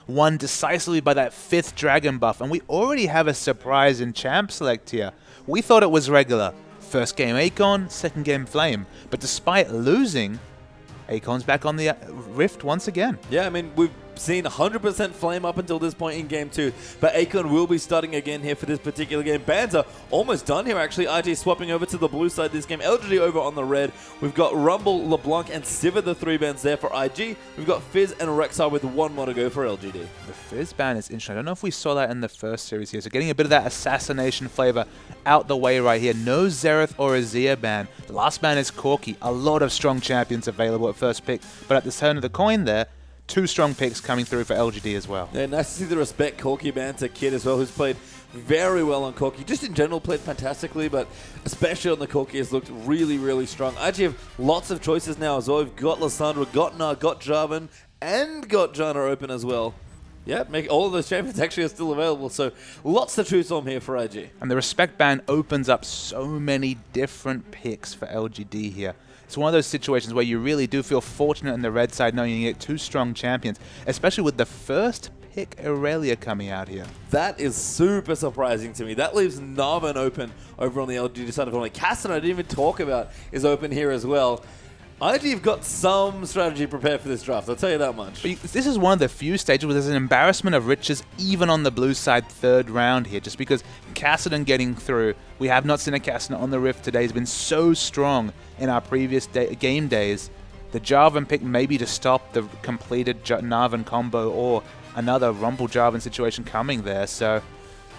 won decisively by that 5th Dragon buff. And we already have a surprise in Champ Select here. We thought it was regular. First game Akon, second game Flame. But despite losing, Akon's back on the Rift once again. Yeah, I mean, we've seen 100% Flame up until this point in Game 2, but Akon will be starting again here for this particular game. Bans are almost done here, actually. IG swapping over to the blue side this game. LGD over on the red. We've got Rumble, LeBlanc, and Sivir, the 3 bans there for IG. We've got Fizz and Rexar with 1 more to go for LGD. The Fizz ban is interesting. I don't know if we saw that in the first series here. So getting a bit of that assassination flavor out the way right here. No Xerath or Azir ban. The last ban is Corki. A lot of strong champions available at first pick, but at the turn of the coin there, 2 strong picks coming through for LGD as well. Yeah, nice to see the respect Corki ban to Kid as well, who's played very well on Corki. Just in general played fantastically, but especially on the Corki has looked really, really strong. I actually have lots of choices now as well. We've got Lissandra, got Gnar, got Jarvan, and got Janna open as well. Yeah, all of those champions actually are still available, so lots to choose from here for IG. And the respect ban opens up so many different picks for LGD here. It's one of those situations where you really do feel fortunate in the red side knowing you get 2 strong champions, especially with the first pick Aurelia coming out here. That is super surprising to me. That leaves Narvan open over on the LGD side of the Castan I didn't even talk about is open here as well. IG have got some strategy prepared for this draft, I'll tell you that much. But this is one of the few stages where there's an embarrassment of riches even on the blue side 3rd round here, just because Kassadin getting through. We have not seen a Kassadin on the Rift today. He's been so strong in our previous game days. The Jarvan pick maybe to stop the completed Narvan combo or another Rumble Jarvan situation coming there, so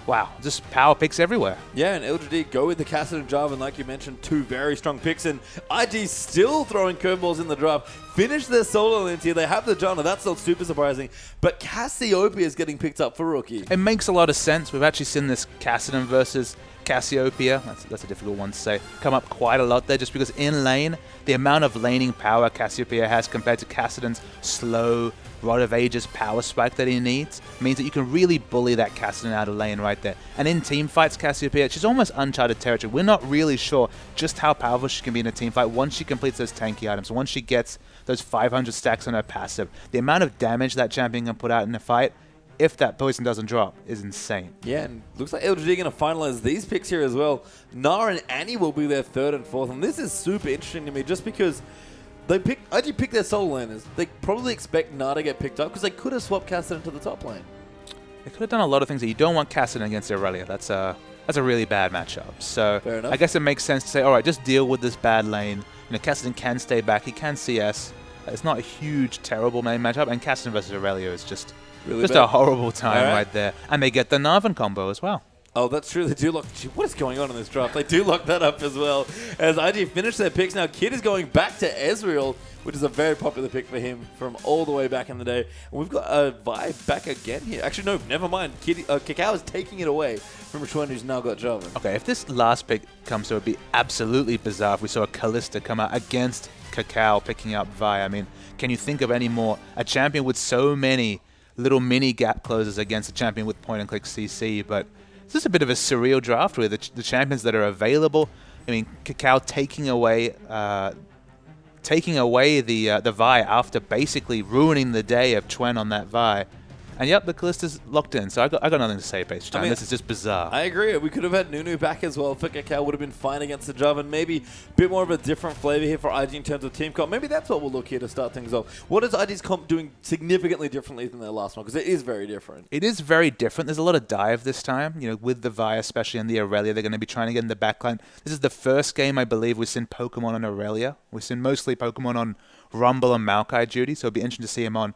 wow, just power picks everywhere. Yeah, and LGD go with the Kassadin and Jarvan, like you mentioned, 2 very strong picks, and IG still throwing curveballs in the draft. Finish their solo lanes here. They have the Janna. That's not super surprising. But Cassiopeia is getting picked up for Rookie. It makes a lot of sense. We've actually seen this Kassadin versus Cassiopeia, that's a difficult one to say, come up quite a lot there, just because in lane, the amount of laning power Cassiopeia has compared to Kassadin's slow Rod of Ages power spike that he needs means that you can really bully that Kassadin out of lane right there. And in team fights, Cassiopeia, she's almost uncharted territory. We're not really sure just how powerful she can be in a team fight once she completes those tanky items, once she gets those 500 stacks on her passive. The amount of damage that champion can put out in a fight, if that poison doesn't drop, is insane. Yeah, and looks like LGD are going to finalize these picks here as well. Gnar and Annie will be their 3rd and 4th, and this is super interesting to me just because IG picked their solo laners. They probably expect Gnar to get picked up because they could have swapped Kassadin into the top lane. They could have done a lot of things that you don't want Kassadin against Aurelia. That's a really bad matchup. So fair enough. I guess it makes sense to say, all right, just deal with this bad lane. You know, Kassadin can stay back. He can CS. It's not a huge, terrible main matchup. And Kassadin versus Aurelia is just a horrible time right there. And they get the Narvan combo as well. Oh, that's true. They do lock. What is going on in this draft? They do lock that up as well. As IG finish their picks now, Kid is going back to Ezreal, which is a very popular pick for him from all the way back in the day. And we've got a Vi back again here. Actually, no, never mind. Kakao is taking it away from Chuan, who's now got Jarvan. Okay, if this last pick comes through, it would be absolutely bizarre if we saw a Kalista come out against Kakao picking up Vi. I mean, can you think of any more? A champion with so many little mini gap closers against a champion with point-and-click CC, but this is a bit of a surreal draft where the champions that are available. I mean, Kakao taking away the Vi after basically ruining the day of Chuen on that Vi. And yep, the Kallista's locked in, so I got nothing to say, Base Time. This is just bizarre. I agree. We could have had Nunu back as well. For Kakao would have been fine against the Jarvan. Maybe a bit more of a different flavor here for IG in terms of team comp. Maybe that's what we'll look here to start things off. What is IG's comp doing significantly differently than their last one? Because it is very different. It is very different. There's a lot of dive this time. You know, with the Vi, especially in the Aurelia, they're going to be trying to get in the backline. This is the first game, I believe, we've seen Pokemon on Aurelia. We've seen mostly Pokemon on Rumble and Maokai duty, so it'll be interesting to see him on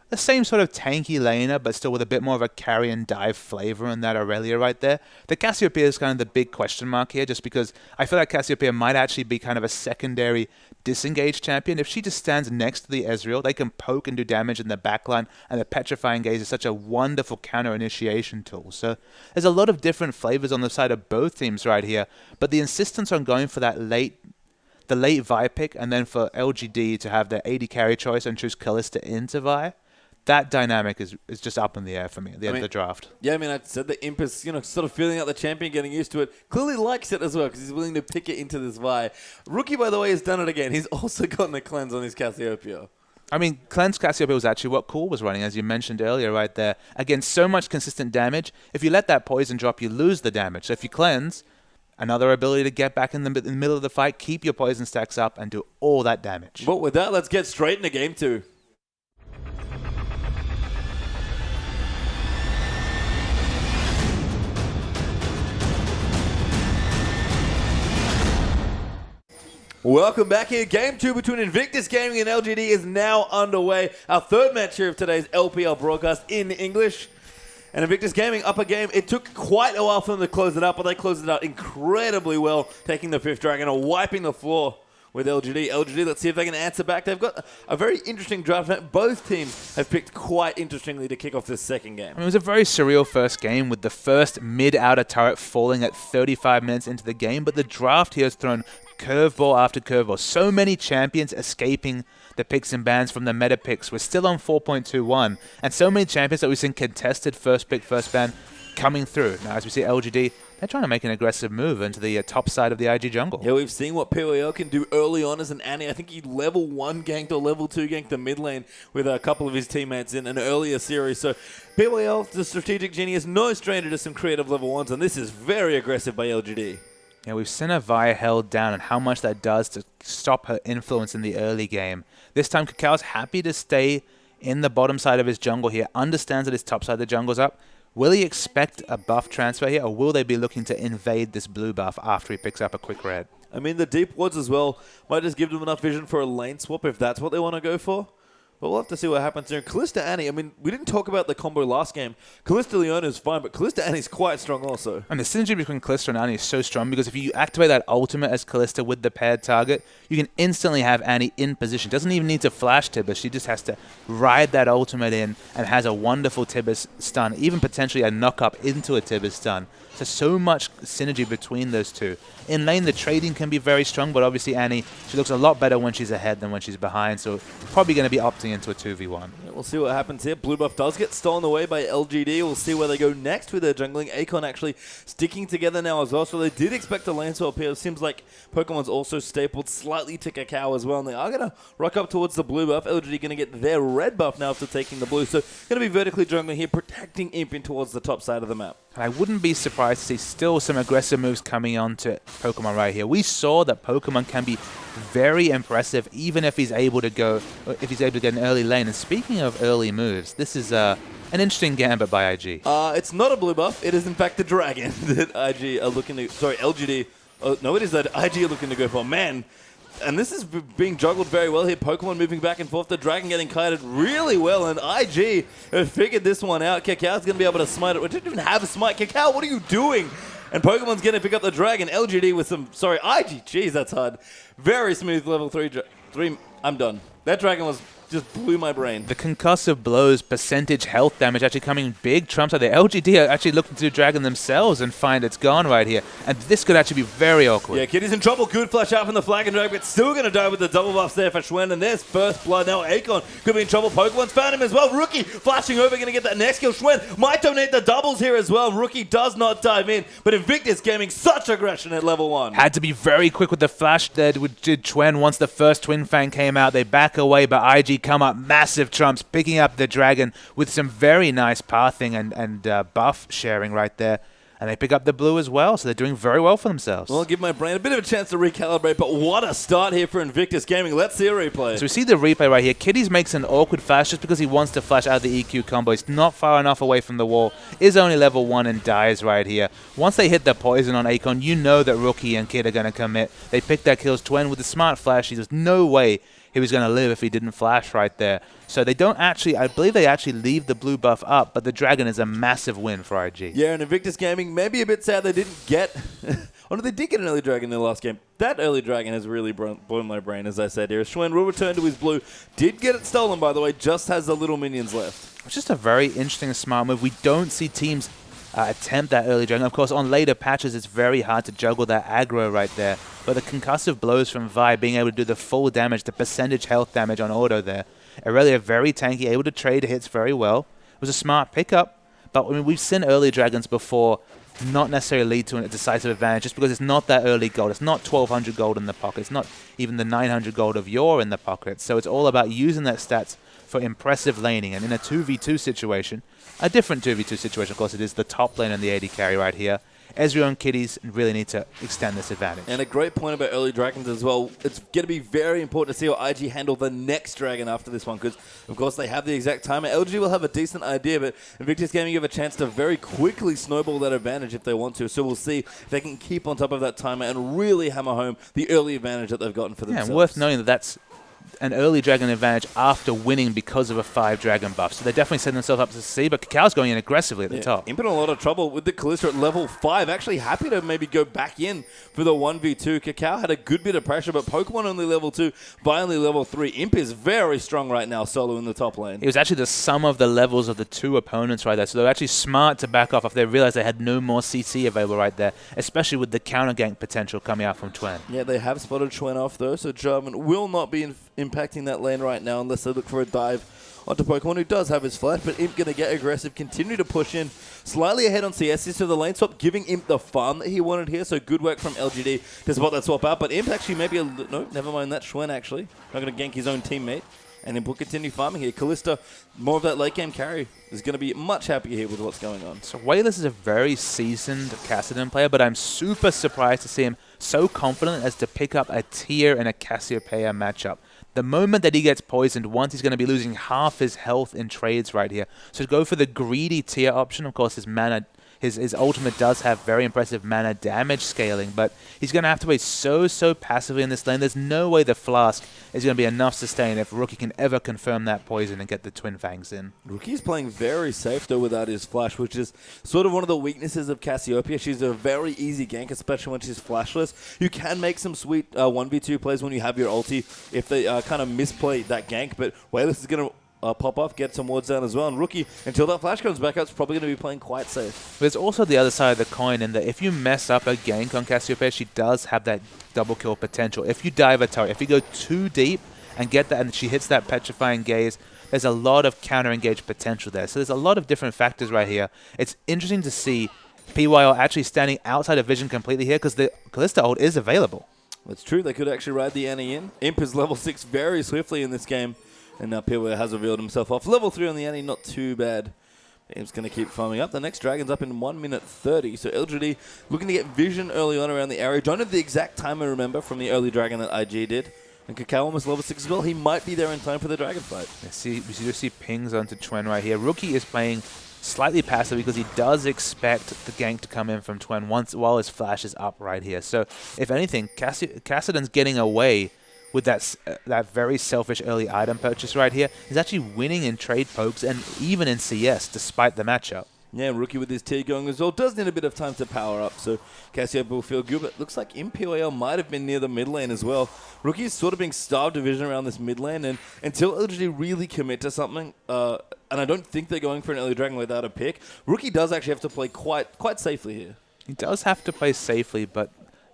the same sort of tanky laner, but still with a bit more of a carry and dive flavor in that Aurelia right there. The Cassiopeia is kind of the big question mark here, just because I feel like Cassiopeia might actually be kind of a secondary disengage champion. If she just stands next to the Ezreal, they can poke and do damage in the backline, and the Petrifying Gaze is such a wonderful counter initiation tool. So there's a lot of different flavors on the side of both teams right here, but the insistence on going for that late Vi pick, and then for LGD to have their AD carry choice and choose Kalista into Vi, that dynamic is just up in the air for me at the end of the draft. Yeah, I mean, I said the Imp is, sort of feeling out the champion, getting used to it. Clearly likes it as well because he's willing to pick it into this Vi. Rookie, by the way, has done it again. He's also gotten a cleanse on his Cassiopeia. I mean, Cleanse Cassiopeia was actually what Cool was running, as you mentioned earlier right there. Again, so much consistent damage. If you let that poison drop, you lose the damage. So if you Cleanse, another ability to get back in the middle of the fight, keep your poison stacks up, and do all that damage. But with that, let's get straight into game 2. Welcome back here. Game 2 between Invictus Gaming and LGD is now underway. Our third match here of today's LPL broadcast in English. And Invictus Gaming up a game. It took quite a while for them to close it up, but they closed it out incredibly well, taking the 5th dragon and wiping the floor with LGD. LGD, let's see if they can answer back. They've got a very interesting draft. Both teams have picked quite interestingly to kick off this second game. I mean, it was a very surreal first game with the first mid-outer turret falling at 35 minutes into the game, but the draft here has thrown curveball after curveball. So many champions escaping the picks and bans from the meta picks. We're still on 4.21, and so many champions that we've seen contested first pick, first ban coming through. Now, as we see LGD, they're trying to make an aggressive move into the top side of the IG jungle. Yeah, we've seen what PYL can do early on as an Annie. I think he level 1 ganked or level 2 ganked the mid lane with a couple of his teammates in an earlier series. So PYL, the strategic genius, no stranger to some creative level 1s, and this is very aggressive by LGD. Yeah, we've seen Vi held down and how much that does to stop her influence in the early game. This time, Kakal's happy to stay in the bottom side of his jungle here, understands that his top side of the jungle's up. Will he expect a buff transfer here, or will they be looking to invade this blue buff after he picks up a quick red? I mean, the deep wards as well might just give them enough vision for a lane swap if that's what they want to go for. But we'll have to see what happens here. Callista Annie, I mean, we didn't talk about the combo last game. Callista Leona is fine, but Callista Annie's quite strong also. And the synergy between Callista and Annie is so strong because if you activate that ultimate as Callista with the paired target, you can instantly have Annie in position. Doesn't even need to flash Tibbers. She just has to ride that ultimate in and has a wonderful Tibbers stun, even potentially a knock-up into a Tibbers stun. So much synergy between those two. In lane, the trading can be very strong, but obviously Annie, she looks a lot better when she's ahead than when she's behind, so probably going to be opting into a 2v1. Yeah, we'll see what happens here. Blue buff does get stolen away by LGD. We'll see where they go next with their jungling. Akon actually sticking together now as well, so they did expect a lane swap here. It seems like Pokemon's also stapled slightly to Kakao as well, and they are going to rock up towards the blue buff. LGD going to get their red buff now after taking the blue, so going to be vertically jungling here, protecting Imp in towards the top side of the map. And I wouldn't be surprised to see still some aggressive moves coming on to Pokemon right here. We saw that Pokemon can be very impressive even if he's able to get an early lane. And speaking of early moves, this is an interesting gambit by IG. It's not a blue buff. It is in fact the dragon that IG are looking to... Sorry, LGD... no, it is that IG are looking to go for. Man, and this is being juggled very well here. Pokemon moving back and forth. The dragon getting kited really well. And IG have figured this one out. Kakao's going to be able to smite it. We didn't even have a smite. Kakao, what are you doing? And Pokemon's going to pick up the dragon. LGD with some... Sorry, IG. Jeez, that's hard. Very smooth level 3. I'm done. That dragon was... just blew my brain. The concussive blows, percentage health damage actually coming big trumps out there. LGD are actually looking to do Dragon themselves and find it's gone right here. And this could actually be very awkward. Yeah, Kitty's in trouble. Good flash out from the Flag and Drag, but still going to die with the double buffs there for Schwen. And there's first blood. Now Akon could be in trouble. Pokemon's found him as well. Rookie flashing over, going to get that next kill. Schwen might donate the doubles here as well. Rookie does not dive in, but Invictus Gaming such aggression at level 1. Had to be very quick with the flash there with Chuen. Once the first Twin Fang came out, they back away, but IG come up massive trumps, picking up the dragon with some very nice pathing and buff sharing right there. And they pick up the blue as well, so they're doing very well for themselves. Well, I'll give my brain a bit of a chance to recalibrate, but what a start here for Invictus Gaming. Let's see a replay. So we see the replay right here. Kitties makes an awkward flash just because he wants to flash out of the EQ combo. He's not far enough away from the wall. Is only level 1 and dies right here. Once they hit the poison on Akon, you know that Rookie and Kid are going to commit. They pick that kills Twin with a smart flash. There's no way he was going to live if he didn't flash right there. So they don't actually, I believe they actually leave the blue buff up, but the dragon is a massive win for IG. Yeah, and Invictus Gaming, maybe a bit sad they didn't get, oh no, they did get an early dragon in the last game. That early dragon has really blown my brain, as I said here. Schwen will return to his blue. Did get it stolen, by the way, just has the little minions left. It's just a very interesting and smart move. We don't see teams attempt that early dragon. Of course, on later patches, it's very hard to juggle that aggro right there. But the concussive blows from Vi being able to do the full damage, the percentage health damage on auto there. Aurelia very tanky, able to trade hits very well. It was a smart pickup, But I mean, we've seen early dragons before not necessarily lead to a decisive advantage just because it's not that early gold. It's not 1,200 gold in the pocket. It's not even the 900 gold of yore in the pocket. So it's all about using that stats for impressive laning. And in a 2v2 situation, a different 2v2 situation, of course, it is the top lane and the AD carry right here. Ezreal and Kitties really need to extend this advantage. And a great point about early dragons as well. It's going to be very important to see how IG handle the next dragon after this one because, of course, they have the exact timer. LG will have a decent idea, but Invictus Gaming have a chance to very quickly snowball that advantage if they want to. So we'll see if they can keep on top of that timer and really hammer home the early advantage that they've gotten for themselves. Yeah, and worth noting that that's an early dragon advantage after winning because of a 5-dragon buff. So they definitely set themselves up to succeed, but Kakal's going in aggressively at the top. Imp in a lot of trouble with the Kalista at level 5. Actually happy to maybe go back in for the 1v2. Kakao had a good bit of pressure, but Pokemon only level 2, Vi only level 3. Imp is very strong right now, solo in the top lane. It was actually the sum of the levels of the two opponents right there. So they were actually smart to back off if they realized they had no more CC available right there, especially with the counter gank potential coming out from Twen. Yeah, they have spotted Twen off though, so Jarvan will not be impacting that lane right now unless they look for a dive onto Pokemon, who does have his flash, but Imp going to get aggressive, continue to push in, slightly ahead on CS, so the lane swap, giving Imp the farm that he wanted here, so good work from LGD to spot that swap out, but Imp actually maybe no, never mind that, Schwen actually, not going to gank his own teammate, and Imp will continue farming here. Kalista, more of that late game carry, is going to be much happier here with what's going on. So Wayless is a very seasoned Kassadin player, but I'm super surprised to see him so confident as to pick up a tier in a Cassiopeia matchup. The moment that he gets poisoned once, he's going to be losing half his health in trades right here. So to go for the greedy tier option, of course, his mana, his ultimate does have very impressive mana damage scaling, but he's going to have to wait so passively in this lane. There's no way the Flask is going to be enough sustain if Rookie can ever confirm that poison and get the Twin Fangs in. Rookie's playing very safe though without his flash, which is sort of one of the weaknesses of Cassiopeia. She's a very easy gank, especially when she's flashless. You can make some sweet 1v2 plays when you have your ulti if they kind of misplay that gank, but Wayless is going to pop off, get some wards down as well. And Rookie, until that flash comes back out, is probably going to be playing quite safe. There's also the other side of the coin in that if you mess up a gank on Cassiopeia, she does have that double kill potential. If you dive a turret, if you go too deep and get that, and she hits that petrifying gaze, there's a lot of counter-engage potential there. So there's a lot of different factors right here. It's interesting to see PYL actually standing outside of vision completely here because the Kalista ult is available. That's true. They could actually ride the Annie in. Imp is level 6 very swiftly in this game. And now Pilware has revealed himself off. Level 3 on the Annie, not too bad. Imp's going to keep farming up. The next dragon's up in 1 minute 30. So LGD looking to get vision early on around the area. Don't have the exact time I remember from the early dragon that IG did. And Kakao almost level 6 as well. He might be there in time for the dragon fight. We do see pings onto Twen right here. Rookie is playing slightly passive because he does expect the gank to come in from Twen while his flash is up right here. So if anything, Kassadin's getting away with that very selfish early item purchase right here. He's actually winning in trade pokes and even in CS despite the matchup. Yeah, Rookie with his tier going as well. Does need a bit of time to power up, so Cassiopeia will feel good, but looks like MPOL might have been near the mid lane as well. Rookie is sort of being starved of vision around this mid lane, and until LGD really commit to something, and I don't think they're going for an early dragon without a pick, Rookie does actually have to play quite safely here. He does have to play safely, but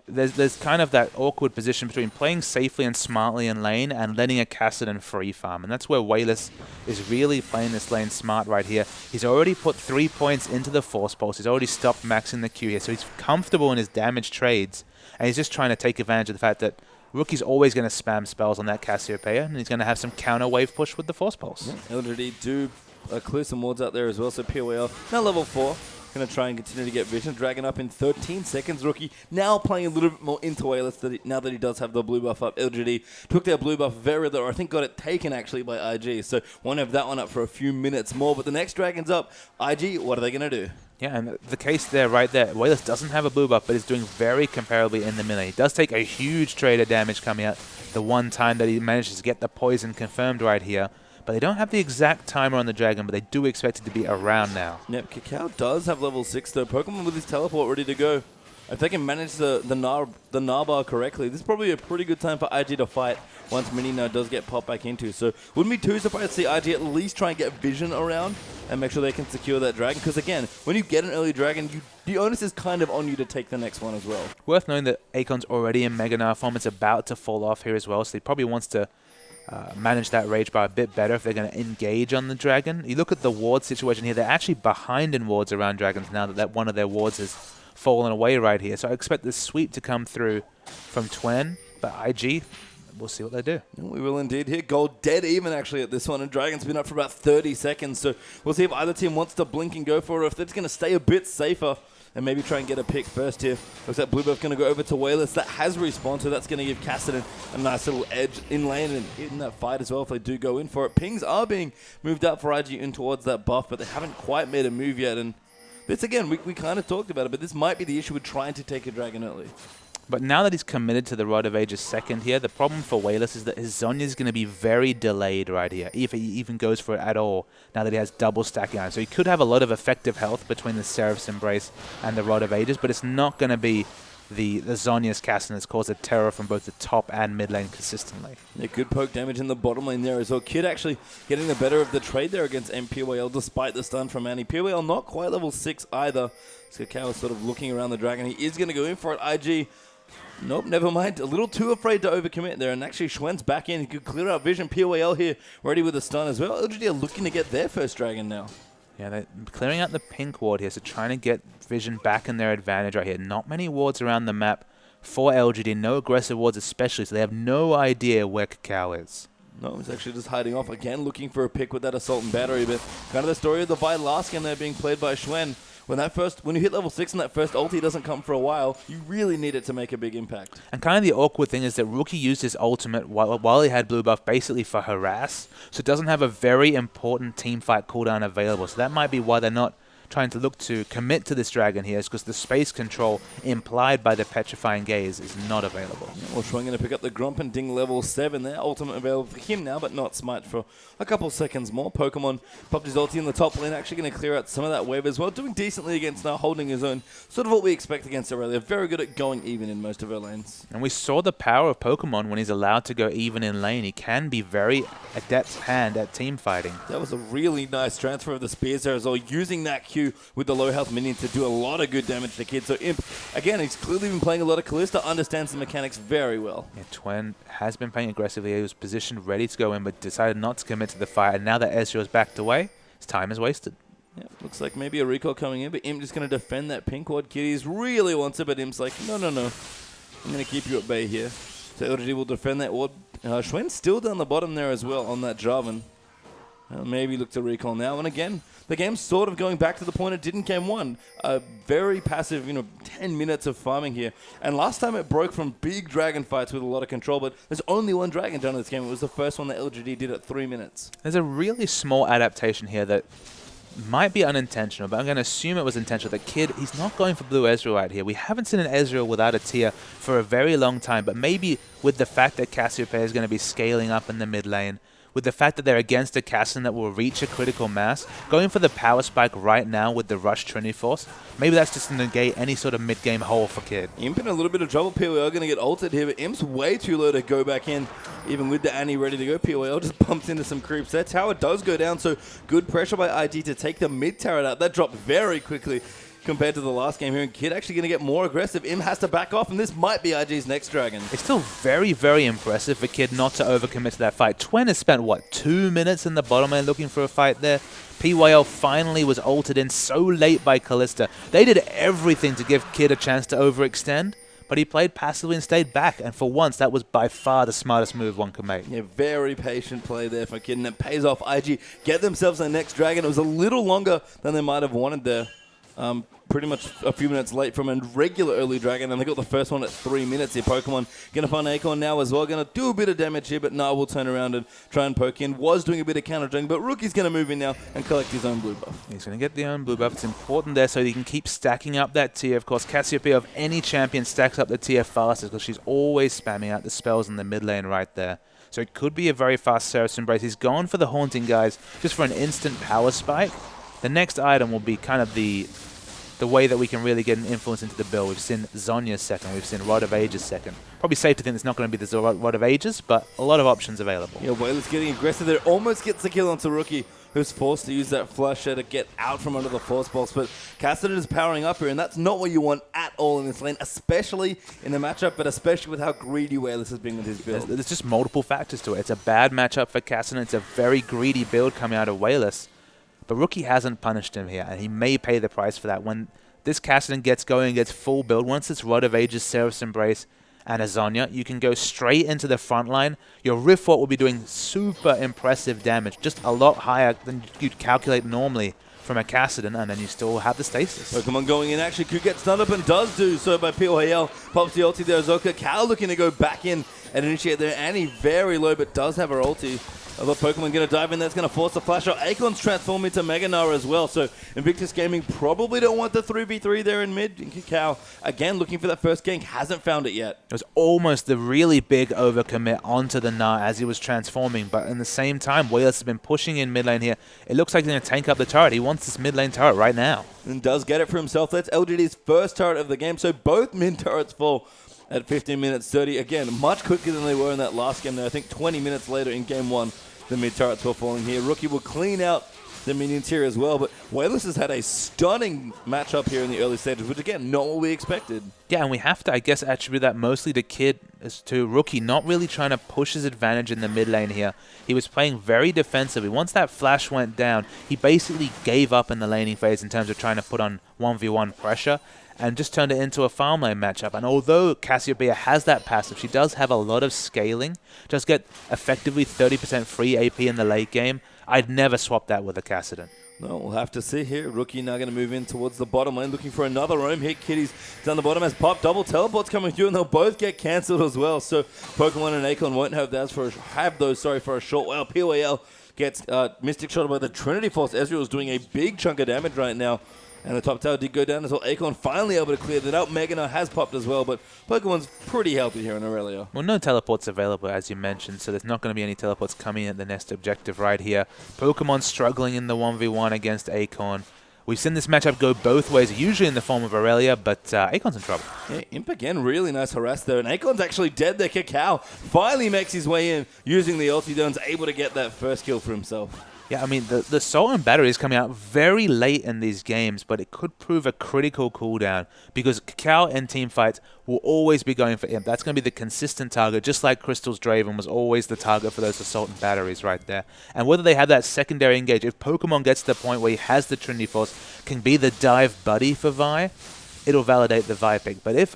there's kind of that awkward position between playing safely and smartly in lane and letting a Kassadin free farm. And that's where Wayless is really playing this lane smart right here. He's already put 3 points into the Force Pulse. He's already stopped maxing the Q here. So he's comfortable in his damage trades. And he's just trying to take advantage of the fact that Rookie's always going to spam spells on that Cassiopeia. And he's going to have some counter wave push with the Force Pulse. Yeah, LGD do clear some wards out there as well. So POL now level 4. Going to try and continue to get vision. Dragon up in 13 seconds. Rookie now playing a little bit more into Wayless now that he does have the blue buff up. LGD took their blue buff very low, or I think got it taken actually by IG. So won't have that one up for a few minutes more. But the next Dragon's up. IG, what are they going to do? Yeah, and the case there right there, Wayless doesn't have a blue buff, but is doing very comparably in the melee. He does take a huge trade of damage coming out the one time that he manages to get the poison confirmed right here. But they don't have the exact timer on the dragon, but they do expect it to be around now. Yep, Kakao does have level 6 though. Pokemon with his teleport ready to go. If they can manage the Narbar correctly, this is probably a pretty good time for IG to fight once Mini now does get popped back into. So wouldn't be too surprised to see IG at least try and get vision around and make sure they can secure that dragon. Because again, when you get an early dragon, the onus is kind of on you to take the next one as well. Worth knowing that Akon's already in Mega Gnar form. It's about to fall off here as well, so he probably wants to manage that rage bar a bit better if they're going to engage on the dragon. You look at the ward situation here, they're actually behind in wards around dragons now that one of their wards has fallen away right here. So I expect the sweep to come through from Twen, but IG, we'll see what they do. We will indeed hit gold dead even actually at this one, and Dragon's been up for about 30 seconds, so we'll see if either team wants to blink and go for it, or if they're just going to stay a bit safer and maybe try and get a pick first here. Looks like Blue Buff going to go over to Wayless. That has respawned, so that's going to give Cassidy a nice little edge in lane and in that fight as well if they do go in for it. Pings are being moved out for IG in towards that buff, but they haven't quite made a move yet, and this again, we kind of talked about it, but this might be the issue with trying to take a dragon early. But now that he's committed to the Rod of Ages second here, the problem for Wayless is that his Zhonya is going to be very delayed right here, if he even goes for it at all, now that he has double stacking on. So he could have a lot of effective health between the Seraph's Embrace and the Rod of Ages, but it's not going to be the Zhonya's cast that's caused a terror from both the top and mid lane consistently. Yeah, good poke damage in the bottom lane there as well. Kid actually getting the better of the trade there against MPYL despite the stun from Annie. PYL not quite level 6 either. So Kakao is sort of looking around the dragon. He is going to go in for it. IG, nope, never mind. A little too afraid to overcommit there. And actually, Schwen's back in. He could clear out vision. PYL here ready with a stun as well. LGD are looking to get their first dragon now. Yeah, they're clearing out the pink ward here, so trying to get vision back in their advantage right here. Not many wards around the map for LGD. No aggressive wards especially, so they have no idea where Kakao is. No, he's actually just hiding off again, looking for a pick with that assault and battery. But kind of the story of the Vi last game there being played by Schwen. When you hit level 6 and that first ulti doesn't come for a while, you really need it to make a big impact. And kind of the awkward thing is that Rookie used his ultimate while he had blue buff basically for harass, so it doesn't have a very important team fight cooldown available. So that might be why they're not trying to look to commit to this dragon here, is because the space control implied by the Petrifying Gaze is not available. Yeah, well, Schwung going to pick up the Grump and Ding level 7 there. Ultimate available for him now, but not Smite for a couple seconds more. Pokemon popped his ulti in the top lane, actually going to clear out some of that wave as well. Doing decently against now, holding his own. Sort of what we expect against Aurelia. Very good at going even in most of her lanes. And we saw the power of Pokemon when he's allowed to go even in lane. He can be very adept hand at team fighting. That was a really nice transfer of the spears there as well, using that Q with the low health minion to do a lot of good damage to Kid. So Imp, again, he's clearly been playing a lot of Kalista, understands the mechanics very well. Yeah, Twen has been playing aggressively. He was positioned ready to go in, but decided not to commit to the fight. And now that Ezreal's backed away, his time is wasted. Yeah, looks like maybe a recall coming in, but Imp just going to defend that pink ward. Kid really wants it, but Imp's like, no. I'm going to keep you at bay here. So LGD will defend that ward. Schwen's still down the bottom there as well on that Jarvan. Maybe look to recall now. And again, the game's sort of going back to the point it did in game 1. A very passive, 10 minutes of farming here. And last time it broke from big dragon fights with a lot of control, but there's only one dragon done in this game. It was the first one that LGD did at 3 minutes. There's a really small adaptation here that might be unintentional, but I'm going to assume it was intentional. The Kid, he's not going for blue Ezreal out here. We haven't seen an Ezreal without a tier for a very long time, but maybe with the fact that Cassiopeia is going to be scaling up in the mid lane, with the fact that they're against a Cassin that will reach a critical mass, going for the power spike right now with the Rush Trinity Force, maybe that's just to negate any sort of mid-game hole for Kid. Imp in a little bit of trouble. PYL going to get ulted here, but Imp's way too low to go back in. Even with the Annie ready to go, PYL just bumps into some creeps. That tower does go down, so good pressure by IG to take the mid turret out. That dropped very quickly compared to the last game here, and Kid actually going to get more aggressive. Imp has to back off, and this might be IG's next dragon. It's still very, very impressive for Kid not to overcommit to that fight. Twen has spent, 2 minutes in the bottom lane looking for a fight there. PYL finally was ulted in so late by Kalista. They did everything to give Kid a chance to overextend, but he played passively and stayed back, and for once, that was by far the smartest move one could make. Yeah, very patient play there for Kid, and it pays off. IG get themselves their next dragon. It was a little longer than they might have wanted there. Pretty much a few minutes late from a regular early dragon, and they got the first one at 3 minutes here. Pokemon going to find Acorn now as well. Going to do a bit of damage here, but now we'll turn around and try and poke in. Was doing a bit of counter jungle, but Rookie's going to move in now and collect his own blue buff. He's going to get the own blue buff. It's important there so he can keep stacking up that tier. Of course, Cassiopeia of any champion stacks up the tier fastest because she's always spamming out the spells in the mid lane right there. So it could be a very fast Seraph's Embrace. He's gone for the Haunting, guys, just for an instant power spike. The next item will be kind of the way that we can really get an influence into the build. We've seen Zhonya's second, we've seen Rod of Ages second. Probably safe to think it's not going to be the Rod of Ages, but a lot of options available. Yeah, Wayless getting aggressive there. Almost gets the kill onto Rookie, who's forced to use that flusher to get out from under the force box. But Cassidy is powering up here, and that's not what you want at all in this lane, especially in the matchup, but especially with how greedy Wayless has been with his build. There's just multiple factors to it. It's a bad matchup for Cassidy. It's a very greedy build coming out of Wayless. But Rookie hasn't punished him here, and he may pay the price for that. When this Cassidy gets going, gets full build, once it's Rod of Ages, Seraph's Embrace, and Azonia, you can go straight into the front line. Your Rift Ward will be doing super impressive damage, just a lot higher than you'd calculate normally from a Kassadin, and then you still have the stasis. Pokemon going in actually could get stunned up and does do so by PYL. Pops the ulti there, Azoka. Cal looking to go back in and initiate there. Annie very low, but does have her ulti. Other Pokemon going to dive in. That's going to force a flash out. Acorn's transform into Mega Nara as well. So Invictus Gaming probably don't want the 3v3 there in mid. And Cacao, again, looking for that first gank. Hasn't found it yet. It was almost the really big overcommit onto the Nara as he was transforming. But in the same time, Wayless has been pushing in mid lane here. It looks like he's going to tank up the turret. He wants this mid lane turret right now. And does get it for himself. That's LGD's first turret of the game. So both mid turrets fall at 15 minutes 30. Again, much quicker than they were in that last game there. I think 20 minutes later in game one. The mid-turrets were falling here. Rookie will clean out the minions here as well, but Wayless has had a stunning matchup here in the early stages, which again, not what we expected. Yeah, and we have to, I guess, attribute that mostly to Kid, as to Rookie not really trying to push his advantage in the mid lane here. He was playing very defensively. Once that flash went down, he basically gave up in the laning phase in terms of trying to put on 1v1 pressure, and just turned it into a farm lane matchup. And although Cassiopeia has that passive, she does have a lot of scaling, just get effectively 30% free AP in the late game. I'd never swap that with a Kassadin. No, we'll have to see here. Rookie now going to move in towards the bottom lane, looking for another roam hit. Kitty's down the bottom as Pop double teleports coming through, and they'll both get cancelled as well. So Pokemon and Acorn won't have those for a short while. PYL gets Mystic Shot by the Trinity Force. Ezreal is doing a big chunk of damage right now. And the top tower did go down as well. Acorn finally able to clear that out. Megana has popped as well, but Pokemon's pretty healthy here in Aurelia. Well, no teleports available, as you mentioned, so there's not going to be any teleports coming in at the next objective right here. Pokemon struggling in the 1v1 against Acorn. We've seen this matchup go both ways, usually in the form of Aurelia, but Acorn's in trouble. Yeah, Imp again, really nice harass there, and Acorn's actually dead there. Cacao finally makes his way in using the ulti, and able to get that first kill for himself. Yeah, I mean, the Salt and Battery is coming out very late in these games, but it could prove a critical cooldown because Cacao in team fights will always be going for Imp. That's going to be the consistent target, just like Crystal's Draven was always the target for those Assault and Batteries right there. And whether they have that secondary engage, if Pokemon gets to the point where he has the Trinity Force, can be the dive buddy for Vi, it'll validate the Vi pick. But if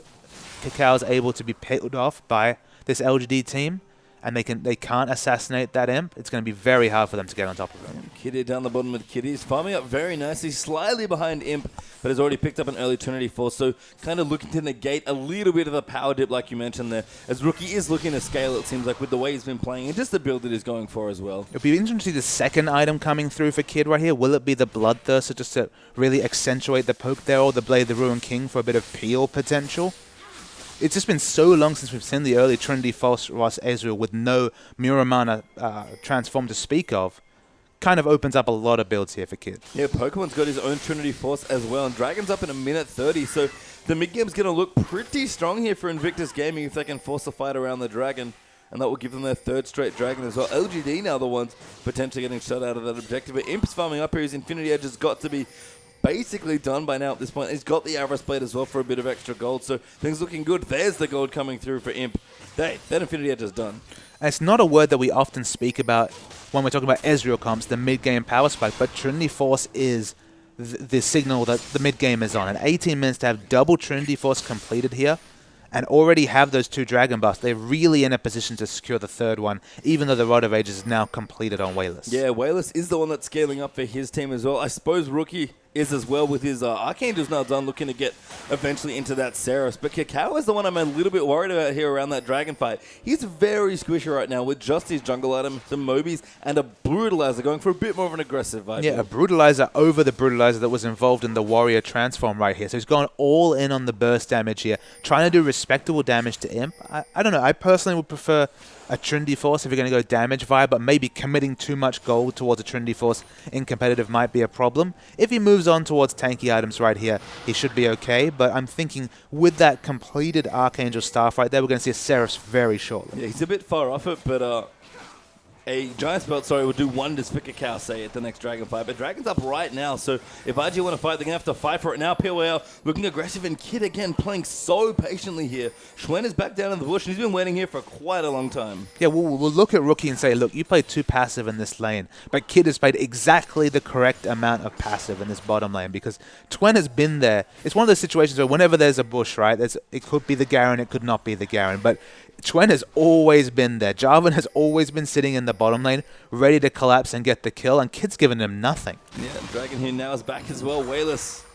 Cacao is able to be peeled off by this LGD team, and they can't assassinate that Imp, it's going to be very hard for them to get on top of him. Kitty down the bottom with Kitty. He's farming up very nicely, slightly behind Imp, but has already picked up an early Trinity Force, so kind of looking to negate a little bit of the power dip like you mentioned there, as Rookie is looking to scale, it seems like, with the way he's been playing, and just the build that he's going for as well. It'll be interesting to see the second item coming through for Kid right here. Will it be the Bloodthirster just to really accentuate the poke there, or the Blade the Ruined King for a bit of peel potential? It's just been so long since we've seen the early Trinity Force Ross Ezreal with no Muramana transform to speak of. Kind of opens up a lot of builds here for Kid. Yeah, Pokemon's got his own Trinity Force as well, and Dragon's up in a minute 30, so the mid-game's going to look pretty strong here for Invictus Gaming if they can force a fight around the Dragon, and that will give them their third straight Dragon as well. LGD now the ones potentially getting shut out of that objective, but Imp's farming up here. His Infinity Edge has got to be basically done by now at this point. He's got the Avarice Blade as well for a bit of extra gold, so things looking good. There's the gold coming through for Imp. That Infinity Edge is done. And it's not a word that we often speak about when we're talking about Ezreal comps, the mid-game power spike, but Trinity Force is the signal that the mid-game is on. And 18 minutes to have double Trinity Force completed here, and already have those two Dragon Buffs. They're really in a position to secure the third one, even though the Rod of Ages is now completed on Wayless. Yeah, Wayless is the one that's scaling up for his team as well. I suppose Rookie is as well with his Archangel's now done, looking to get eventually into that Ceros. But Cacao is the one I'm a little bit worried about here around that Dragon fight. He's very squishy right now with just his jungle item, some Mobies, and a Brutalizer going for a bit more of an aggressive vibe. Yeah, a Brutalizer over the Brutalizer that was involved in the Warrior transform right here. So he's gone all in on the burst damage here, trying to do respectable damage to Imp. I don't know, I personally would prefer a Trinity Force if you're going to go damage vibe, but maybe committing too much gold towards a Trinity Force in competitive might be a problem. If he moves on towards tanky items right here, he should be okay, but I'm thinking with that completed Archangel Staff right there, we're going to see a Ceros very shortly. Yeah, he's a bit far off it, but a Giant Spelt, will do wonders for Kakao, say, at the next Dragon fight. But Dragon's up right now, so if IG want to fight, they're going to have to fight for it now. POL looking aggressive, and Kid again playing so patiently here. Schwen is back down in the bush, and he's been waiting here for quite a long time. Yeah, we'll look at Rookie and say, look, you played too passive in this lane, but Kid has played exactly the correct amount of passive in this bottom lane, because Twen has been there. It's one of those situations where whenever there's a bush, right, it could be the Garen, it could not be the Garen, but Twen has always been there. Jarvan has always been sitting in the bottom lane, ready to collapse and get the kill, and Kid's given him nothing. Yeah, Dragon here now is back as well. Wayless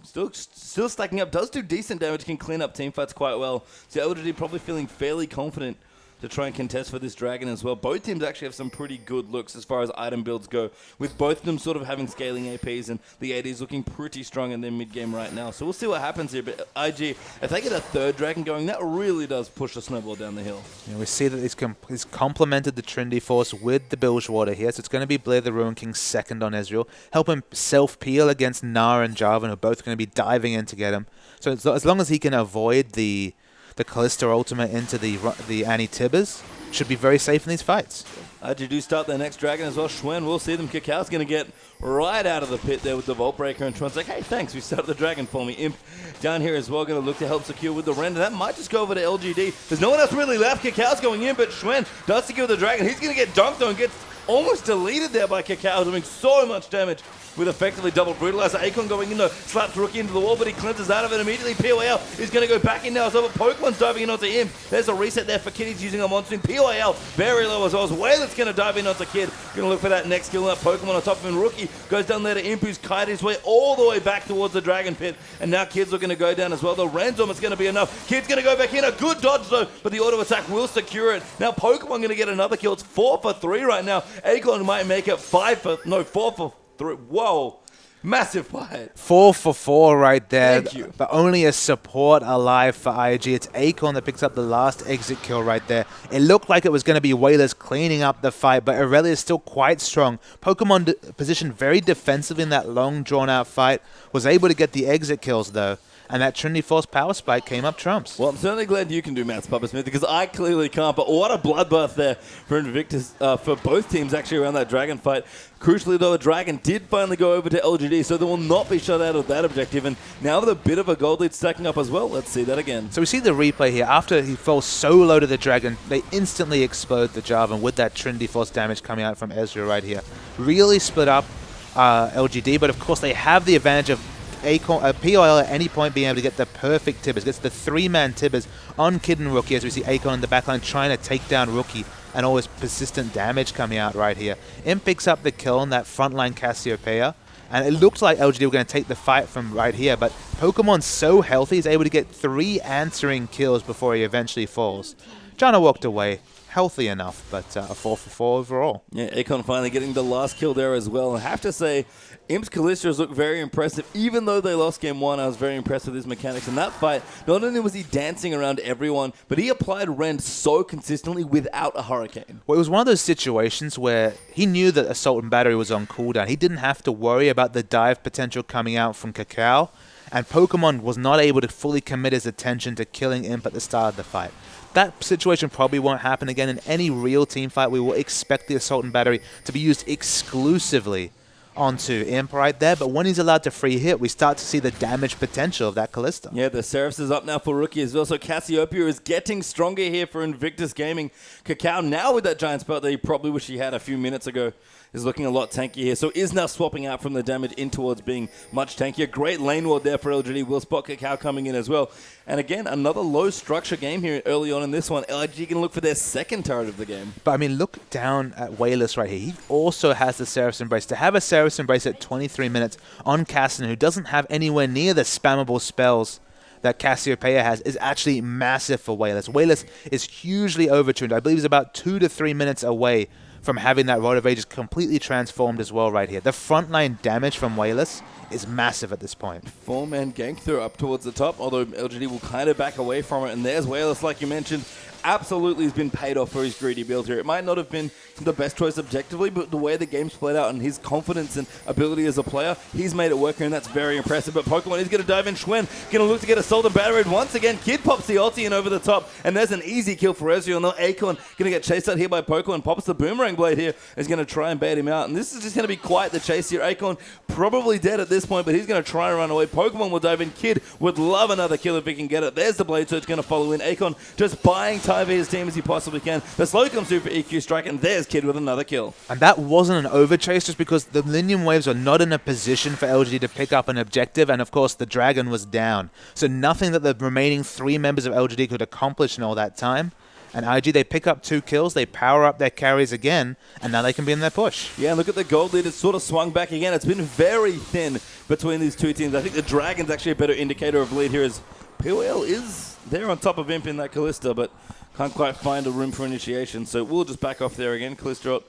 still stacking up, does do decent damage, can clean up teamfights quite well. So LGD probably feeling fairly confident to try and contest for this Dragon as well. Both teams actually have some pretty good looks as far as item builds go, with both of them sort of having scaling APs, and the ADs looking pretty strong in their mid-game right now. So we'll see what happens here, but IG, if they get a third Dragon going, that really does push the snowball down the hill. Yeah, we see that he's complemented the Trinity Force with the Bilgewater here, so it's going to be Blair the Ruin King second on Ezreal, help him self-peel against Gnar and Jarvan, who are both going to be diving in to get him. So as long as he can avoid the Kalista ultimate into the Anti-Tibbers, should be very safe in these fights. IG do start their next Dragon as well. Schwen, we'll see them. Kakao's going to get right out of the pit there with the Vault Breaker, and Tron's like, hey, thanks, we started the Dragon for me. Imp down here as well, going to look to help secure with the render. That might just go over to LGD. There's no one else really left. Kakao's going in, but Schwen does secure the Dragon. He's going to get dunked on, gets almost deleted there by Kakao, doing so much damage with effectively double brutalizer. Akon going in though, slaps Rookie into the wall, but he cleanses out of it immediately. POL is going to go back in now as well, but Pokemon's diving in onto him. There's a reset there for Kid. He's using a monster. POL very low as well. Wayland's going to dive in onto Kid. Going to look for that next kill. That Pokemon on top of him. Rookie goes down there to Imp, who's kited his way all the way back towards the Dragon Pit. And now Kid's looking to go down as well. The Random is going to be enough. Kid's going to go back in. A good dodge though, but the auto attack will secure it. Now Pokemon going to get another kill. It's 4 for 3 right now. Akon might make it 4 for 3. Whoa. Massive fight. 4 for 4 right there. Thank you. But only a support alive for IG. It's Akon that picks up the last exit kill right there. It looked like it was going to be Wailers cleaning up the fight, but Aurelia is still quite strong. Pokemon positioned very defensively in that long, drawn-out fight. Was able to get the exit kills, though. And that Trinity Force power spike came up trumps. Well, I'm certainly glad you can do Matt's Papa Smith, because I clearly can't. But what a bloodbath there for Invictus, for both teams actually around that Dragon fight. Crucially, though, a Dragon did finally go over to LGD, so they will not be shut out of that objective. And now with a bit of a gold lead stacking up as well. Let's see that again. So we see the replay here. After he falls so low to the Dragon, they instantly explode the Jarvan with that Trinity Force damage coming out from Ezreal right here. Really split up LGD, but of course they have the advantage of POL at any point being able to get the perfect Tibbers. Gets the 3-man Tibbers on Kid and Rookie, as we see Akon in the backline trying to take down Rookie, and always persistent damage coming out right here. Imp picks up the kill on that frontline Cassiopeia, and it looked like LGD were going to take the fight from right here, but Pokemon's so healthy, he's able to get 3 answering kills before he eventually falls. Jana walked away. Healthy enough, but a 4 for 4 overall. Yeah, Akon finally getting the last kill there as well. I have to say, Imp's Kalistas look very impressive. Even though they lost game 1, I was very impressed with his mechanics in that fight. Not only was he dancing around everyone, but he applied Rend so consistently without a Hurricane. Well, it was one of those situations where he knew that Assault and Battery was on cooldown. He didn't have to worry about the dive potential coming out from Kakao, and Pokemon was not able to fully commit his attention to killing Imp at the start of the fight. That situation probably won't happen again in any real team fight. We will expect the Assault and Battery to be used exclusively onto Imp right there, but when he's allowed to free hit, we start to see the damage potential of that Kalista. Yeah, the Seraphs is up now for Rookie as well, so Cassiopeia is getting stronger here for Invictus Gaming. Kakao now with that giant spell that he probably wish he had a few minutes ago is looking a lot tankier here, so is now swapping out from the damage in towards being much tankier. Great lane ward there for LGD. Will spot Kakao coming in as well. And again, another low structure game here early on in this one. LG can look for their second turret of the game. But I mean, look down at Wayless right here. He also has the Seraph's Embrace. To have a Seraph's Embrace at 23 minutes on Casson, who doesn't have anywhere near the spammable spells that Cassiopeia has, is actually massive for Wayless. Wayless is hugely overtuned. I believe he's about 2 to 3 minutes away from having that Rod of Ages completely transformed as well right here. The frontline damage from Wayless is massive at this point. 4-man gank through up towards the top, although LGD will kind of back away from it. And there's Wayless, like you mentioned. absolutely has been paid off for his greedy build here. It might not have been the best choice objectively, but the way the game's played out and his confidence and ability as a player, he's made it work here, and that's very impressive. But Pokemon is going to dive in. Schwen going to look to get assaulted and battered once again. Kid pops the ulti in over the top, and there's an easy kill for Ezreal. Now Acorn going to get chased out here by Pokemon. Pops the Boomerang Blade here. Is going to try and bait him out, and this is just going to be quite the chase here. Acorn probably dead at this point, but he's going to try and run away. Pokemon will dive in. Kid would love another kill if he can get it. There's the Blade Surge going to follow in. Acorn just buying time for his team as he possibly can. The slow comes through for EQ Strike, and there's Kid with another kill. And that wasn't an overchase just because the Linium Waves are not in a position for LGD to pick up an objective, and of course the Dragon was down. So nothing that the remaining 3 members of LGD could accomplish in all that time. And IG, they pick up 2 kills, they power up their carries again, and now they can be in their push. Yeah, look at the gold lead. It's sort of swung back again. It's been very thin between these two teams. I think the Dragon's actually a better indicator of lead here, as POL is there on top of Imp in that Kalista, but can't quite find a room for initiation. So we'll just back off there again. Kalista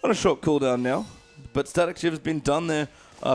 on a short cooldown now, but Static Shift's been done there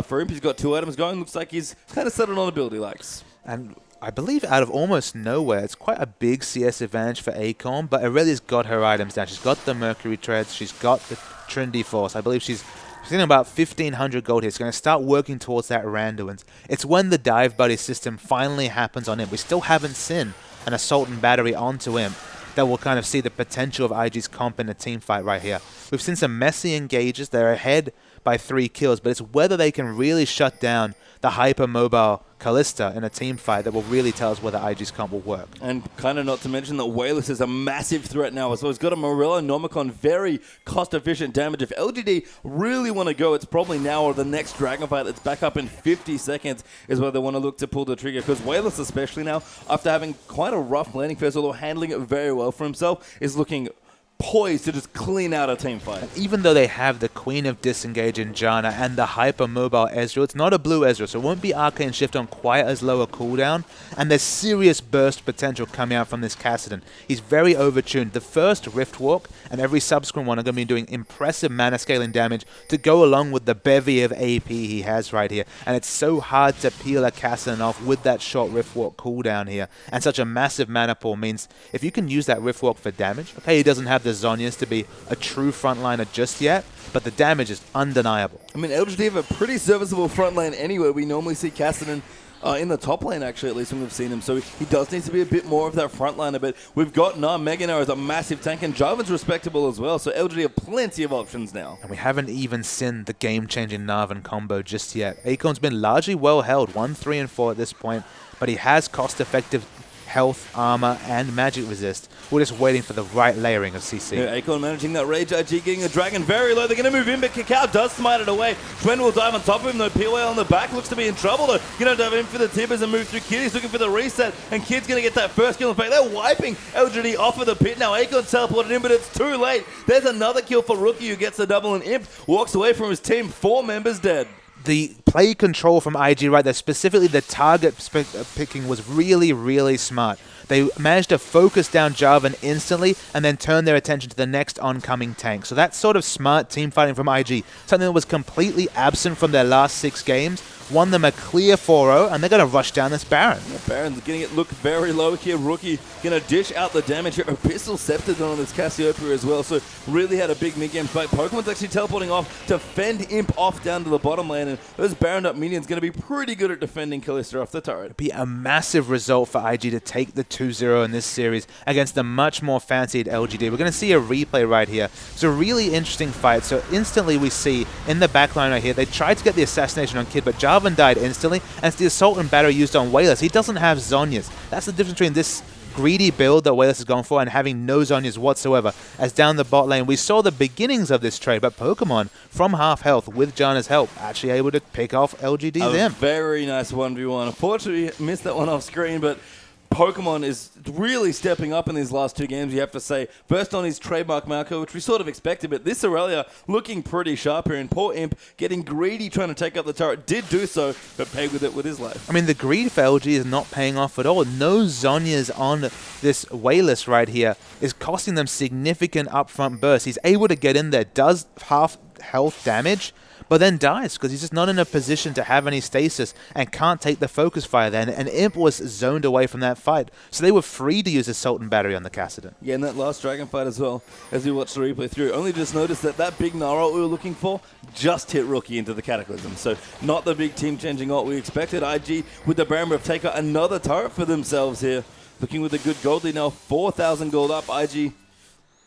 for Imp. He's got 2 items going. Looks like he's kind of settled on a build he likes. And I believe out of almost nowhere, it's quite a big CS advantage for Acorn, but Aurelia's got her items down. She's got the Mercury Treads, she's got the Trinity Force. I believe she's getting about 1,500 gold here. She's going to start working towards that Randuin. It's when the Dive Buddy system finally happens on him. We still haven't seen an Assault and Battery onto him that will kind of see the potential of IG's comp in a team fight right here. We've seen some messy engages. They're ahead by 3 kills, but it's whether they can really shut down the hyper-mobile Kalista in a team fight that will really tell us whether IG's comp will work. And kind of not to mention that Wayless is a massive threat now. So he's got a Morello Nomicon, very cost-efficient damage. If LGD really want to go, it's probably now or the next Dragon fight that's back up in 50 seconds is where they want to look to pull the trigger. Because Wayless, especially now, after having quite a rough landing phase, although handling it very well for himself, is looking poised to just clean out a team fight. And even though they have the Queen of Disengage in Janna and the hyper-mobile Ezreal, it's not a blue Ezreal, so it won't be Arcane Shift on quite as low a cooldown, and there's serious burst potential coming out from this Kassadin. He's very overtuned. The first Rift Walk and every subsequent one are going to be doing impressive mana scaling damage to go along with the bevy of AP he has right here, and it's so hard to peel a Kassadin off with that short Rift Walk cooldown here, and such a massive mana pool means if you can use that Rift Walk for damage, okay, he doesn't have the Zhonya's to be a true frontliner just yet, but the damage is undeniable. I mean, LGD have a pretty serviceable front lane anyway. We normally see Kassadin in the top lane, actually, at least when we've seen him. So he does need to be a bit more of that front liner. But we've got Meganar as a massive tank, and Jarvan's respectable as well. So LGD have plenty of options now. And we haven't even seen the game-changing Narvan combo just yet. Acorn's been largely well held, 1, 3, and 4 at this point, but he has cost-effective health, armor, and magic resist. We're just waiting for the right layering of CC. Yeah, Acorn managing that Rage IG, getting the Dragon very low. They're going to move in, but Kakao does smite it away. Schwen will dive on top of him, though. POL on the back looks to be in trouble, though. Going to dive in for the tippers and move through Kid. He's looking for the reset, and Kid's going to get that first kill. In fact, they're wiping LGD off of the pit now. Acorn teleported in, but it's too late. There's another kill for Rookie, who gets the double, and Imp walks away from his team. 4 members dead. The play control from IG right there, specifically the target picking, was really, really smart. They managed to focus down Jarvan instantly and then turn their attention to the next oncoming tank. So that's sort of smart team fighting from IG, something that was completely absent from their last 6 games. Won them a clear 4-0, and they're going to rush down this Baron. Yeah, Baron's getting it look very low here. Rookie going to dish out the damage here. Abyssal Scepter on this Cassiopeia as well, so really had a big mid-game fight. Pokemon's actually teleporting off to fend Imp off down to the bottom lane, and those Baron-up minions going to be pretty good at defending Kalista off the turret. It'd be a massive result for IG to take the 2-0 in this series against the much more fancied LGD. We're going to see a replay right here. It's a really interesting fight. So instantly we see in the backline right here, they tried to get the assassination on Kid, but Jarvan died instantly, and it's the Assault and Battery used on Wayless. He doesn't have Zhonya's. That's the difference between this greedy build that Wayless has gone for and having no Zhonya's whatsoever. As down the bot lane, we saw the beginnings of this trade, but Pokemon, from half health with Janna's help, actually able to pick off LGD's Imp. Very nice 1v1. Unfortunately, missed that one off screen, but Pokemon is really stepping up in these last 2 games, you have to say. First on his trademark marker, which we sort of expected, but this Aurelia looking pretty sharp here, and poor Imp getting greedy trying to take up the turret. Did do so, but paid with it with his life. I mean, the greed for LG is not paying off at all. No Zhonya's on this Wayless right here is costing them significant upfront bursts. He's able to get in there, does half health damage, but then dies because he's just not in a position to have any stasis and can't take the focus fire then. And Imp was zoned away from that fight. So they were free to use Assault and Battery on the Kassadin. Yeah, and that last Dragon fight as well, as we watched the replay through, only just noticed that big Nara we were looking for just hit Rookie into the Cataclysm. So not the big team-changing ult we expected. IG with the Baron Breath take out another turret for themselves here. Looking with a good gold lead now, 4,000 gold up. IG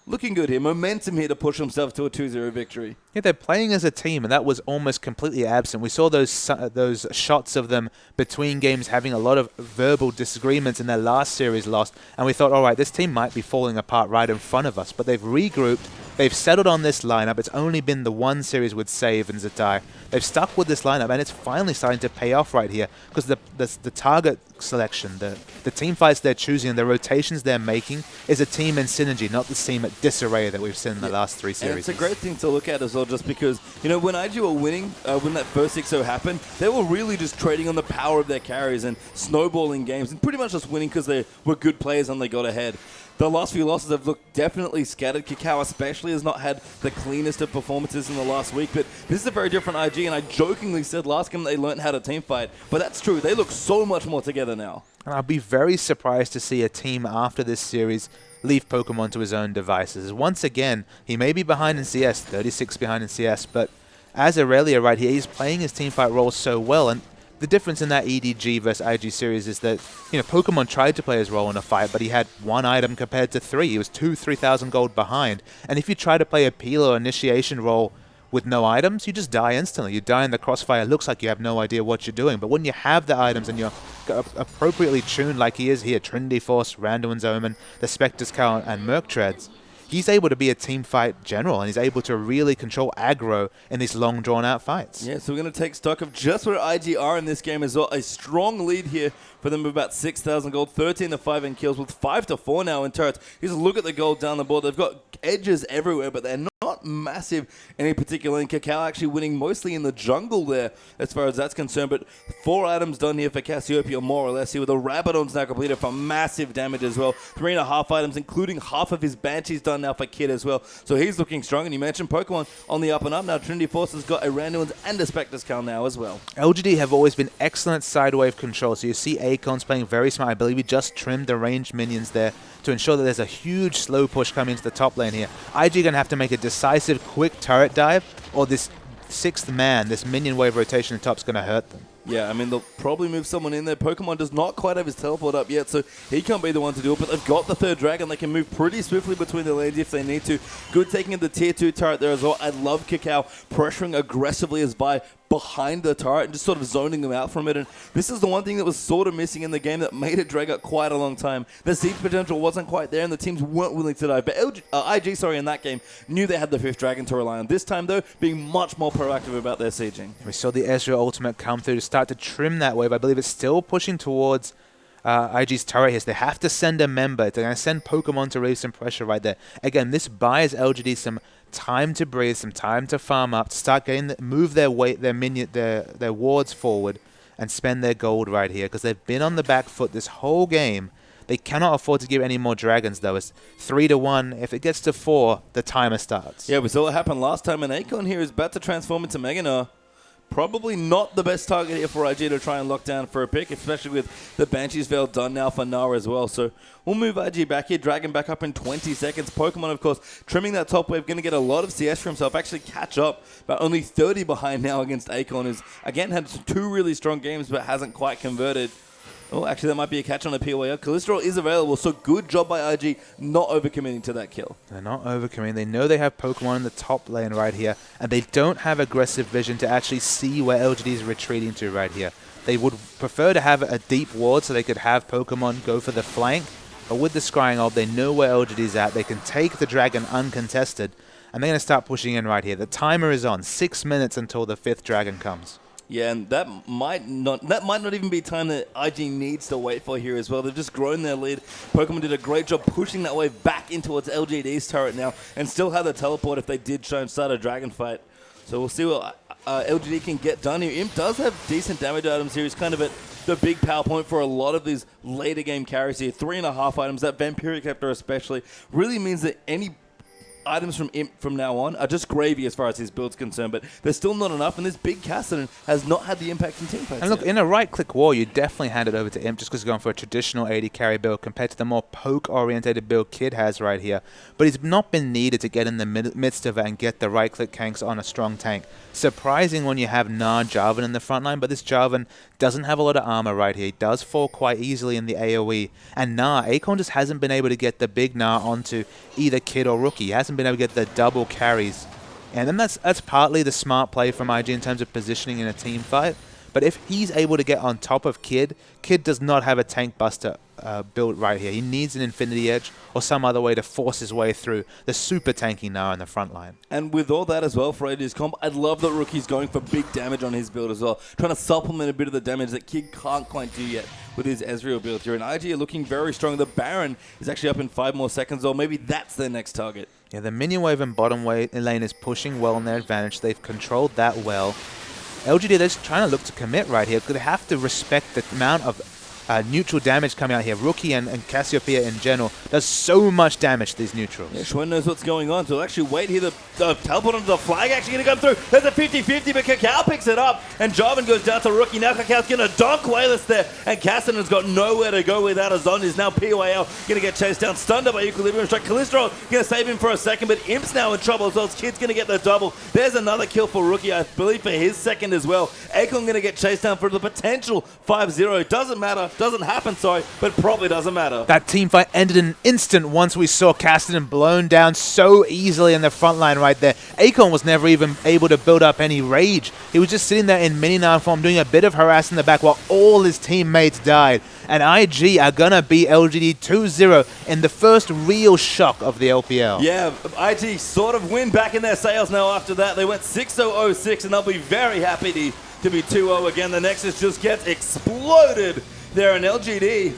looking good here. Momentum here to push themselves to a 2-0 victory. Yeah, they're playing as a team, and that was almost completely absent. We saw those shots of them between games having a lot of verbal disagreements in their last series lost, and we thought, all right, this team might be falling apart right in front of us. But they've regrouped. They've settled on this lineup. It's only been the one series with Save and Zatai. They've stuck with this lineup, and it's finally starting to pay off right here because the target selection, the team fights they're choosing, and the rotations they're making is a team in synergy, not the team at disarray that we've seen in the last three series. And it's a great thing to look at as well, just because, you know, when IG were winning, when that first 6-0 happened, they were really just trading on the power of their carries and snowballing games and pretty much just winning because they were good players and they got ahead. The last few losses have looked definitely scattered. Kakao especially has not had the cleanest of performances in the last week, but this is a very different IG, and I jokingly said last game they learned how to team fight, but that's true. They look so much more together now. And I'll be very surprised to see a team after this series leave Pokemon to his own devices. Once again, he may be behind in CS, 36 behind in CS, but as Aurelia right here, he's playing his teamfight role so well, and the difference in that EDG versus IG series is that, you know, Pokemon tried to play his role in a fight, but he had one item compared to three. He was 3,000 gold behind. And if you try to play a peel or initiation role with no items, you just die instantly. You die in the crossfire. It looks like you have no idea what you're doing. But when you have the items and you're appropriately tuned like he is here, Trinity Force, Randuin's Omen, the Spectre's Cowl, and Merc Treads, he's able to be a team fight general, and he's able to really control aggro in these long, drawn-out fights. Yeah, so we're going to take stock of just where IG are in this game as well. A strong lead here for them of about 6,000 gold, 13-5 in kills, with 5-4 now in turrets. Just look at the gold down the board. They've got edges everywhere, but they're not massive in any particular. And Kakao actually winning mostly in the jungle there as far as that's concerned. But 4 items done here for Cassiopeia, more or less, here with the Rabadon's now completed for massive damage as well. 3.5 items, including half of his Banshees done now for Kid as well. So he's looking strong. And you mentioned Pokemon on the up and up. Now Trinity Force has got a Randuin's and a Spectre's Cowl now as well. LGD have always been excellent side wave control. So you see Akon's playing very smart. I believe he just trimmed the ranged minions there to ensure that there's a huge slow push coming into the top lane here. IG going to have to make a decisive, quick turret dive, or this 6th man, this minion wave rotation at top is going to hurt them. Yeah, I mean, they'll probably move someone in there. Pokemon does not quite have his teleport up yet, so he can't be the one to do it, but they've got the 3rd dragon. They can move pretty swiftly between the lanes if they need to. Good taking of the tier 2 turret there as well. I love Kakao pressuring aggressively as Vi behind the turret and just sort of zoning them out from it. And this is the one thing that was sort of missing in the game that made it drag out quite a long time. The siege potential wasn't quite there, and the teams weren't willing to dive. But IG, in that game, knew they had the 5th dragon to rely on. This time, though, being much more proactive about their sieging. We saw the Ezreal ultimate come through to start to trim that wave. I believe it's still pushing towards IG's turret here. So they have to send a member. They're going to send Pokemon to relieve some pressure right there. Again, this buys LGD some time to breathe, some time to farm up, to start getting move their weight, their wards forward, and spend their gold right here because they've been on the back foot this whole game. They cannot afford to give any more dragons though. It's 3-1. If it gets to 4, the timer starts. Yeah, we saw what happened last time, and Akon here is about to transform into Meganar. Probably not the best target here for IG to try and lock down for a pick, especially with the Banshee's Veil done now for Nara as well. So we'll move IG back here, Dragon back up in 20 seconds. Pokemon, of course, trimming that top wave, going to get a lot of CS for himself, actually catch up, but only 30 behind now against Akon, who's, again, had 2 really strong games, but hasn't quite converted. Oh, actually, that might be a catch on a POA. Callisto is available, so good job by IG not overcommitting to that kill. They're not overcommitting. They know they have Pokemon in the top lane right here, and they don't have aggressive vision to actually see where LGD is retreating to right here. They would prefer to have a deep ward so they could have Pokemon go for the flank, but with the Scrying Orb, they know where LGD is at. They can take the dragon uncontested, and they're going to start pushing in right here. The timer is on. 6 minutes until the 5th dragon comes. Yeah, and that might not even be time that IG needs to wait for here as well. They've just grown their lead. Pokemon did a great job pushing that wave back into its LGD's turret now, and still have the teleport if they did try and start a dragon fight. So we'll see what LGD can get done here. Imp does have decent damage items here. He's kind of at the big power point for a lot of these later game carries here. 3.5 items, that Vampiric Scepter especially, really means that any items from Imp from now on are just gravy as far as his build's concerned, but there's still not enough, and this big Cassidy has not had the impact in teamfights. And look, in a right-click war, you definitely hand it over to Imp just because he's going for a traditional AD carry build compared to the more poke-orientated build Kid has right here. But he's not been needed to get in the midst of it and get the right-click ganks on a strong tank. Surprising when you have Gnar Jarvan in the front line, but this Jarvan doesn't have a lot of armor right here. He does fall quite easily in the AoE. And Gnar, Akon just hasn't been able to get the big Gnar onto either Kid or Rookie. He hasn't been able to get the double carries. And then that's partly the smart play from IG in terms of positioning in a team fight. But if he's able to get on top of Kid, Kid does not have a tank buster build right here. He needs an Infinity Edge or some other way to force his way through the super tanky Gnar in the front line. And with all that as well for AD's comp, I'd love that Rookie's going for big damage on his build as well, trying to supplement a bit of the damage that Kid can't quite do yet with his Ezreal build here. And IG are looking very strong. The Baron is actually up in 5 more seconds, or maybe that's their next target. Yeah, the minion wave and bottom lane is pushing well in their advantage. They've controlled that well. LGD, they're just trying to look to commit right here because they have to respect the amount of neutral damage coming out here. Rookie and Cassiopeia in general does so much damage to these neutrals. Yeah, Schwen knows what's going on, so he'll actually wait here. The teleport onto the flag actually going to come through. There's a 50-50, but Kakao picks it up, and Jarvan goes down to Rookie. Now Kakao's going to dunk Wayless there, and Cassidy's got nowhere to go without a Zon. Now PYL going to get chased down, stunned by Equilibrium Strike. Calistro going to save him for a second, but Imp's now in trouble as well. Kid's going to get the double. There's another kill for Rookie, I believe for his second as well. Akon going to get chased down for the potential 5-0. Doesn't matter. Doesn't happen, sorry, but probably doesn't matter. That team fight ended in an instant once we saw Cassidy blown down so easily in the front line right there. Akon was never even able to build up any rage. He was just sitting there in mini-Gnar form doing a bit of harass in the back while all his teammates died. And IG are going to beat LGD 2-0 in the first real shock of the LPL. Yeah, IG sort of win back in their sails now after that. They went 6-0-0-6, and they'll be very happy to be 2-0 again. The Nexus just gets exploded there in LGD.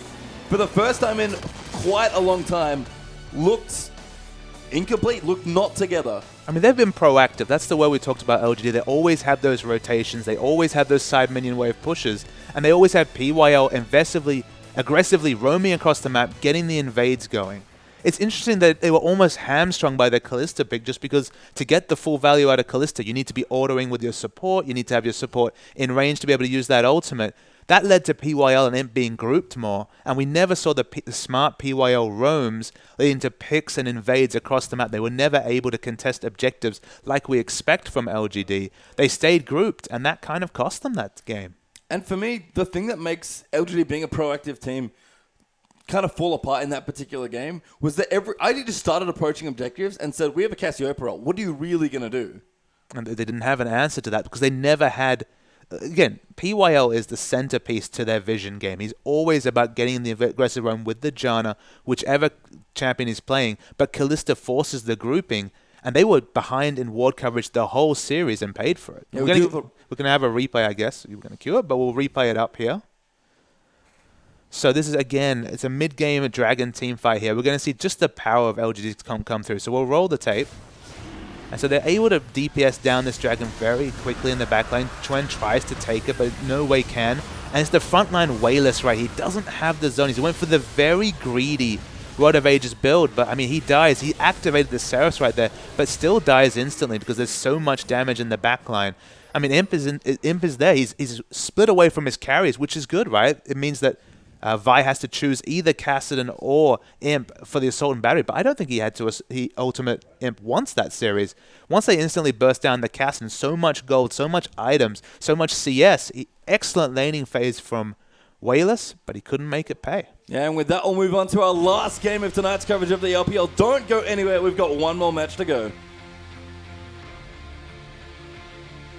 For the first time in quite a long time, looked incomplete, looked not together. I mean, they've been proactive. That's the way we talked about LGD. They always have those rotations. They always have those side minion wave pushes. And they always have PYL aggressively roaming across the map, getting the invades going. It's interesting that they were almost hamstrung by the Kalista pick just because to get the full value out of Kalista, you need to be ordering with your support. You need to have your support in range to be able to use that ultimate. That led to PYL and Imp being grouped more, and we never saw the smart PYL roams leading to picks and invades across the map. They were never able to contest objectives like we expect from LGD. They stayed grouped, and that kind of cost them that game. And for me, the thing that makes LGD being a proactive team kind of fall apart in that particular game was that IG just started approaching objectives and said, we have a Cassiopeia, what are you really going to do? And they didn't have an answer to that because they never had... Again, PYL is the centerpiece to their vision game. He's always about getting the aggressive run with the Janna, whichever champion is playing, but Kalista forces the grouping, and they were behind in ward coverage the whole series and paid for it. Yeah, we're going to have a replay, I guess. We're going to queue it, but we'll replay it up here. So this is, again, it's a mid-game Dragon team fight here. We're going to see just the power of LGD come through. So we'll roll the tape. And so they're able to DPS down this Dragon very quickly in the backline. Chuen tries to take it, but no way can. And it's the frontline Wayless, right? He doesn't have the zone. He went for the very greedy Rod of Ages build, but I mean, he dies. He activated the Ceres right there, but still dies instantly because there's so much damage in the backline. I mean, Imp is there. He's split away from his carries, which is good, right? It means that Vi has to choose either Cassidy or Imp for the Assault and Battery, but I don't think he had to. He Ultimate Imp wants that series. Once they instantly burst down the Cassidy, so much gold, so much items, so much CS. Excellent laning phase from Wayless, but he couldn't make it pay. Yeah, and with that, we'll move on to our last game of tonight's coverage of the LPL. Don't go anywhere. We've got one more match to go.